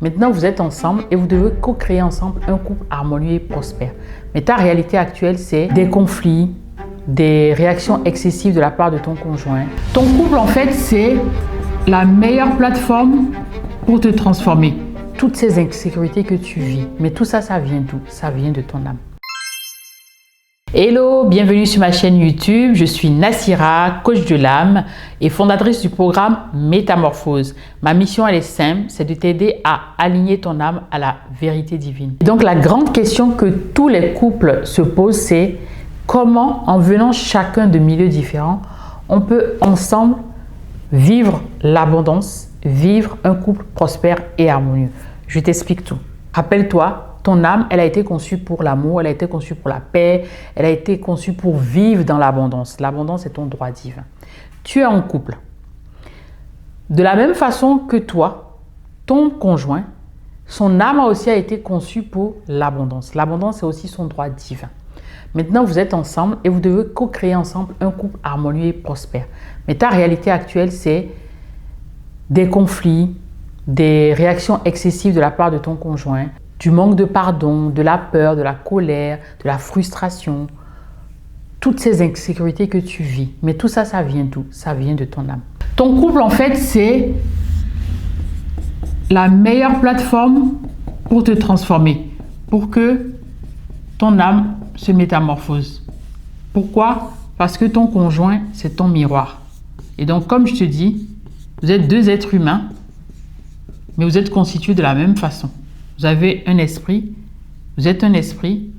Maintenant, vous êtes ensemble et vous devez co-créer ensemble un couple harmonieux et prospère. Mais ta réalité actuelle, c'est des conflits, des réactions excessives de la part de ton conjoint. Ton couple, en fait, c'est la meilleure plateforme pour te transformer. Toutes ces insécurités que tu vis, mais tout ça, ça vient d'où? Ça vient de ton âme. Hello, bienvenue sur ma chaîne YouTube. Je suis Nassira, coach de l'âme et fondatrice du programme Métamorphose. Ma mission, elle est simple, c'est de t'aider à aligner ton âme à la vérité divine. Et donc, la grande question que tous les couples se posent, c'est comment, en venant chacun de milieux différents, on peut ensemble vivre l'abondance, vivre un couple prospère et harmonieux. Je t'explique tout. Rappelle-toi, ton âme, elle a été conçue pour l'amour, elle a été conçue pour la paix, elle a été conçue pour vivre dans l'abondance. L'abondance est ton droit divin. Tu es en couple. De la même façon que toi, ton conjoint, son âme aussi a été conçue pour l'abondance. L'abondance est aussi son droit divin. Maintenant, vous êtes ensemble et vous devez co-créer ensemble un couple harmonieux et prospère. Mais ta réalité actuelle, c'est des conflits, des réactions excessives de la part de ton conjoint, du manque de pardon, de la peur, de la colère, de la frustration, toutes ces insécurités que tu vis. Mais tout ça, ça vient d'où? Ça vient de ton âme. Ton couple, en fait, c'est la meilleure plateforme pour te transformer, pour que ton âme se métamorphose. Pourquoi? Parce que ton conjoint, c'est ton miroir. Et donc, comme je te dis, vous êtes deux êtres humains, mais vous êtes constitués de la même façon. Vous avez un esprit, vous êtes un esprit,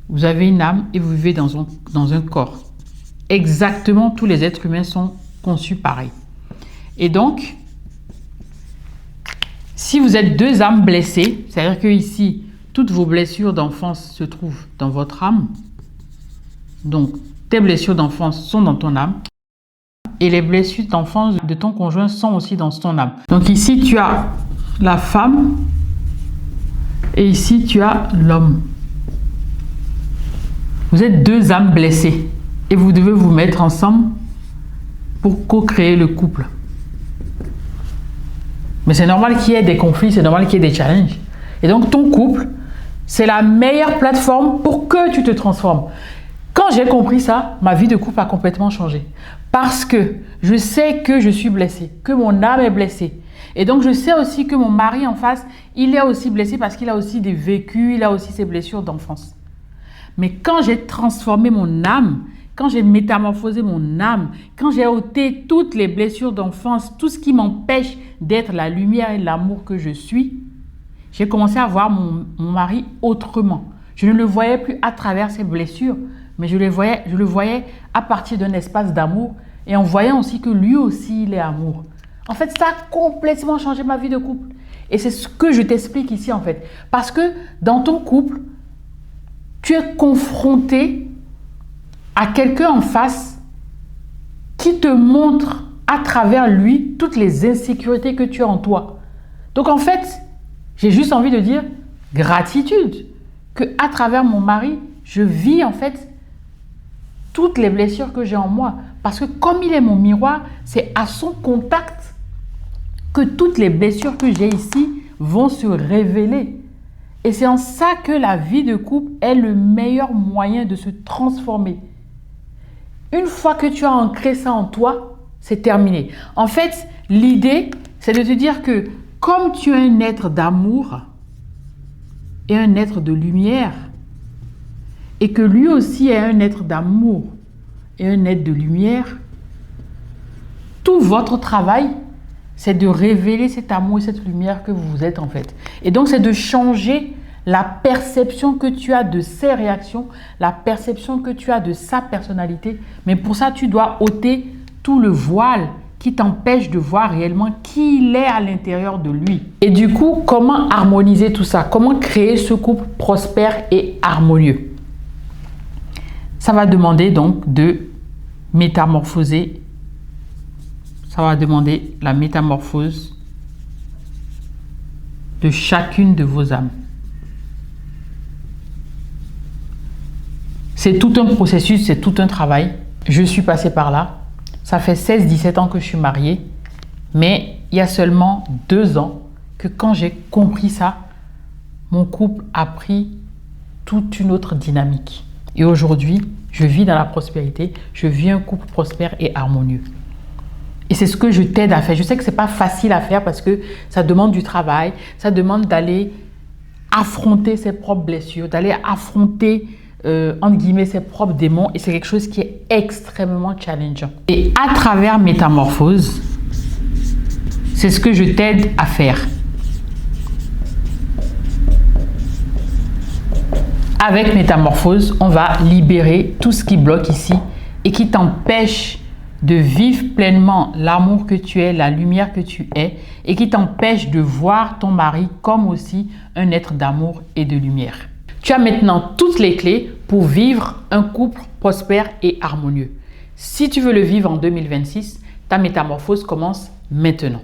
vous avez une âme et vous vivez dans un corps. Exactement, tous les êtres humains sont conçus pareil. Et donc, si vous êtes deux âmes blessées, c'est-à-dire que ici, toutes vos blessures d'enfance se trouvent dans votre âme. Donc, tes blessures d'enfance sont dans ton âme. Et les blessures d'enfance de ton conjoint sont aussi dans ton âme. Donc ici, tu as la femme. Et ici, tu as l'homme. Vous êtes deux âmes blessées. Et vous devez vous mettre ensemble pour co-créer le couple. Mais c'est normal qu'il y ait des conflits, c'est normal qu'il y ait des challenges. Et donc, ton couple, c'est la meilleure plateforme pour que tu te transformes. Quand j'ai compris ça, ma vie de couple a complètement changé. Parce que je sais que je suis blessée, que mon âme est blessée. Et donc, je sais aussi que mon mari en face, il est aussi blessé parce qu'il a aussi des vécus, il a aussi ses blessures d'enfance. Mais quand j'ai transformé mon âme, quand j'ai métamorphosé mon âme, quand j'ai ôté toutes les blessures d'enfance, tout ce qui m'empêche d'être la lumière et l'amour que je suis, j'ai commencé à voir mon mari autrement. Je ne le voyais plus à travers ses blessures, mais je le voyais à partir d'un espace d'amour et en voyant aussi que lui aussi, il est amour. En fait, ça a complètement changé ma vie de couple. Et c'est ce que je t'explique ici, en fait. Parce que dans ton couple, tu es confronté à quelqu'un en face qui te montre à travers lui toutes les insécurités que tu as en toi. Donc, en fait, j'ai juste envie de dire gratitude. Que à travers mon mari, je vis, en fait, toutes les blessures que j'ai en moi. Parce que comme il est mon miroir, c'est à son contact que toutes les blessures que j'ai ici vont se révéler. Et c'est en ça que la vie de couple est le meilleur moyen de se transformer. Une fois que tu as ancré ça en toi, c'est terminé. En fait, l'idée, c'est de te dire que comme tu es un être d'amour et un être de lumière, et que lui aussi est un être d'amour et un être de lumière, tout votre travail, c'est de révéler cet amour et cette lumière que vous êtes en fait. Et donc, c'est de changer la perception que tu as de ses réactions, la perception que tu as de sa personnalité. Mais pour ça, tu dois ôter tout le voile qui t'empêche de voir réellement qui il est à l'intérieur de lui. Et du coup, comment harmoniser tout ça? Comment créer ce couple prospère et harmonieux? Ça va demander donc de métamorphoser. Ça va demander la métamorphose de chacune de vos âmes. C'est tout un processus, c'est tout un travail. Je suis passée par là. Ça fait 16-17 ans que je suis mariée. Mais il y a seulement 2 ans que quand j'ai compris ça, mon couple a pris toute une autre dynamique. Et aujourd'hui, je vis dans la prospérité, je vis un couple prospère et harmonieux. Et c'est ce que je t'aide à faire. Je sais que ce n'est pas facile à faire parce que ça demande du travail, ça demande d'aller affronter ses propres blessures, d'aller affronter, entre guillemets, ses propres démons. Et c'est quelque chose qui est extrêmement challengeant. Et à travers Métamorphose, c'est ce que je t'aide à faire. Avec Métamorphose, on va libérer tout ce qui bloque ici et qui t'empêche de vivre pleinement l'amour que tu es, la lumière que tu es, et qui t'empêche de voir ton mari comme aussi un être d'amour et de lumière. Tu as maintenant toutes les clés pour vivre un couple prospère et harmonieux. Si tu veux le vivre en 2026, ta métamorphose commence maintenant.